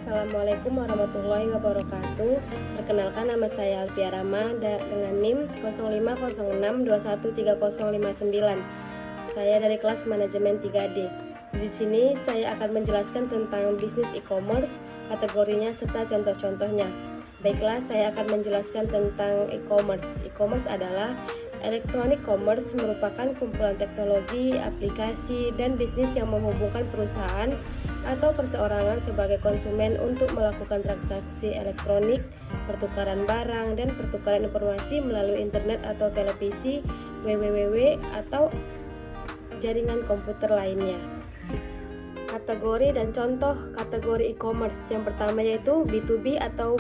Assalamualaikum warahmatullahi wabarakatuh. Perkenalkan, nama saya Alfia Rama dengan NIM 0506213059. Saya dari kelas manajemen 3D. Di sini saya akan menjelaskan tentang bisnis e-commerce, kategorinya serta contoh-contohnya. Baiklah, saya akan menjelaskan tentang e-commerce. E-commerce adalah electronic commerce, merupakan kumpulan teknologi, aplikasi, dan bisnis yang menghubungkan perusahaan atau perseorangan sebagai konsumen untuk melakukan transaksi elektronik, pertukaran barang, dan pertukaran informasi melalui internet atau televisi, www, atau jaringan komputer lainnya. Kategori dan contoh kategori e-commerce yang pertama yaitu B2B atau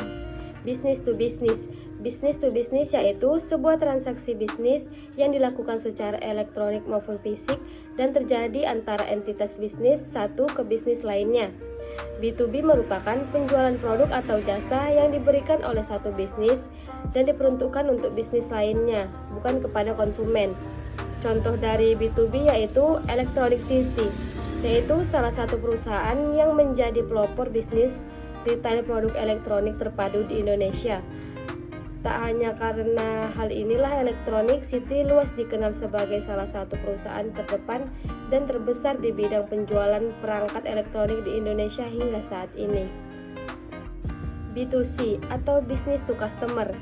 business to business. Business to business yaitu sebuah transaksi bisnis yang dilakukan secara elektronik maupun fisik dan terjadi antara entitas bisnis satu ke bisnis lainnya. B2B merupakan penjualan produk atau jasa yang diberikan oleh satu bisnis dan diperuntukkan untuk bisnis lainnya, bukan kepada konsumen. Contoh dari B2B yaitu Electronic City, yaitu salah satu perusahaan yang menjadi pelopor bisnis retail produk elektronik terpadu di Indonesia. Tak hanya karena hal inilah Electronic City luas dikenal sebagai salah satu perusahaan terdepan dan terbesar di bidang penjualan perangkat elektronik di Indonesia hingga saat ini. B2C atau Business to Customer.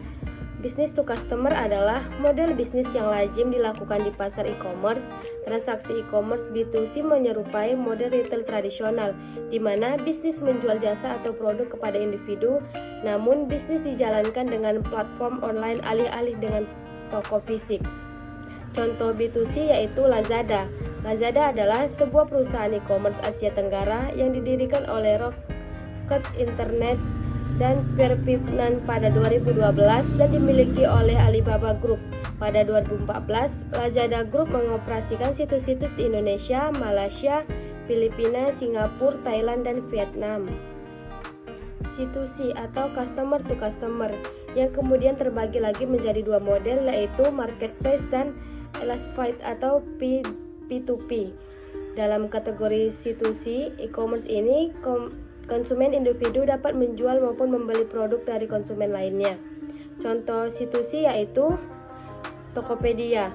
Business to customer adalah model bisnis yang lazim dilakukan di pasar e-commerce. Transaksi e-commerce B2C menyerupai model retail tradisional, di mana bisnis menjual jasa atau produk kepada individu, namun bisnis dijalankan dengan platform online alih-alih dengan toko fisik. Contoh B2C yaitu Lazada. Lazada adalah sebuah perusahaan e-commerce Asia Tenggara yang didirikan oleh Rocket Internet dan Perpignan pada 2012 dan dimiliki oleh Alibaba Group. Pada 2014, Lazada Group mengoperasikan situs-situs di Indonesia, Malaysia, Filipina, Singapura, Thailand, dan Vietnam. C2C atau customer to customer yang kemudian terbagi lagi menjadi dua model, yaitu marketplace dan classified atau P2P. Dalam kategori C2C, e-commerce ini konsumen individu dapat menjual maupun membeli produk dari konsumen lainnya. Contoh C2C yaitu Tokopedia.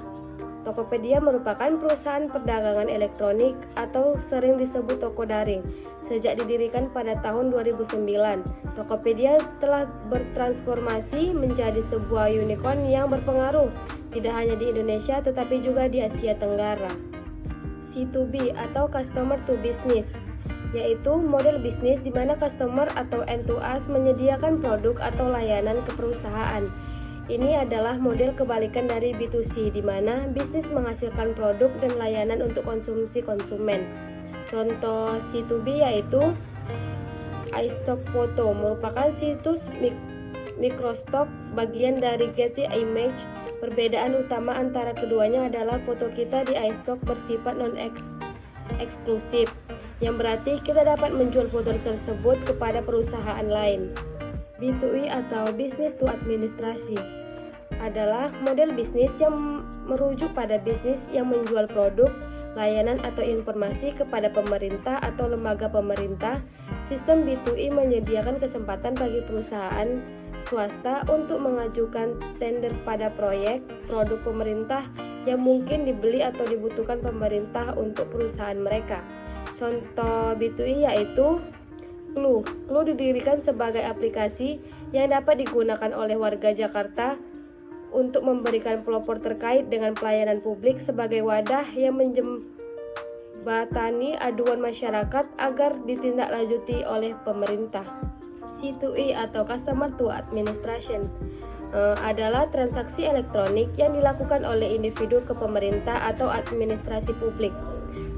Tokopedia merupakan perusahaan perdagangan elektronik atau sering disebut toko daring. Sejak didirikan pada tahun 2009, Tokopedia telah bertransformasi menjadi sebuah unicorn yang berpengaruh tidak hanya di Indonesia tetapi juga di Asia Tenggara. C2B atau Customer to Business, yaitu model bisnis di mana customer atau end to us menyediakan produk atau layanan ke perusahaan. Ini adalah model kebalikan dari B2C di mana bisnis menghasilkan produk dan layanan untuk konsumsi konsumen. Contoh C2B yaitu iStock Photo, merupakan situs microstock bagian dari Getty Image. Perbedaan utama antara keduanya adalah foto kita di iStock bersifat non-eksklusif, yang berarti kita dapat menjual foto tersebut kepada perusahaan lain. B2E atau Business to Administrasi adalah model bisnis yang merujuk pada bisnis yang menjual produk, layanan atau informasi kepada pemerintah atau lembaga pemerintah. Sistem B2E menyediakan kesempatan bagi perusahaan swasta untuk mengajukan tender pada proyek produk pemerintah yang mungkin dibeli atau dibutuhkan pemerintah untuk perusahaan mereka. Contoh B2E yaitu Clue. Clue didirikan sebagai aplikasi yang dapat digunakan oleh warga Jakarta untuk memberikan pelopor terkait dengan pelayanan publik sebagai wadah yang menjembatani aduan masyarakat agar ditindaklanjuti oleh pemerintah. C2E atau Customer to Administration adalah transaksi elektronik yang dilakukan oleh individu ke pemerintah atau administrasi publik.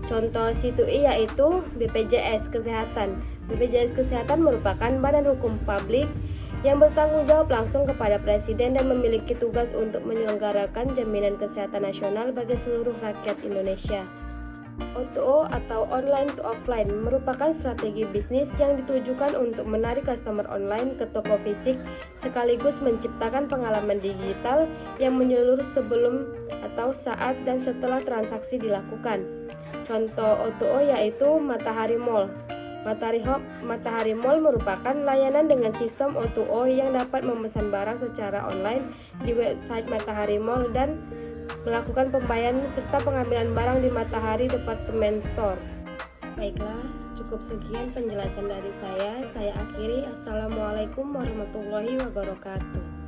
Contoh C2E yaitu BPJS Kesehatan. BPJS Kesehatan merupakan badan hukum publik yang bertanggung jawab langsung kepada Presiden dan memiliki tugas untuk menyelenggarakan jaminan kesehatan nasional bagi seluruh rakyat Indonesia. O2O atau online to offline merupakan strategi bisnis yang ditujukan untuk menarik customer online ke toko fisik sekaligus menciptakan pengalaman digital yang menyeluruh sebelum atau saat dan setelah transaksi dilakukan. Contoh O2O yaitu Matahari Mall. Matahari Mall merupakan layanan dengan sistem O2O yang dapat memesan barang secara online di website Matahari Mall dan melakukan pembayaran serta pengambilan barang di Matahari Department Store. Baiklah, cukup sekian penjelasan dari saya. Saya akhiri. Assalamualaikum warahmatullahi wabarakatuh.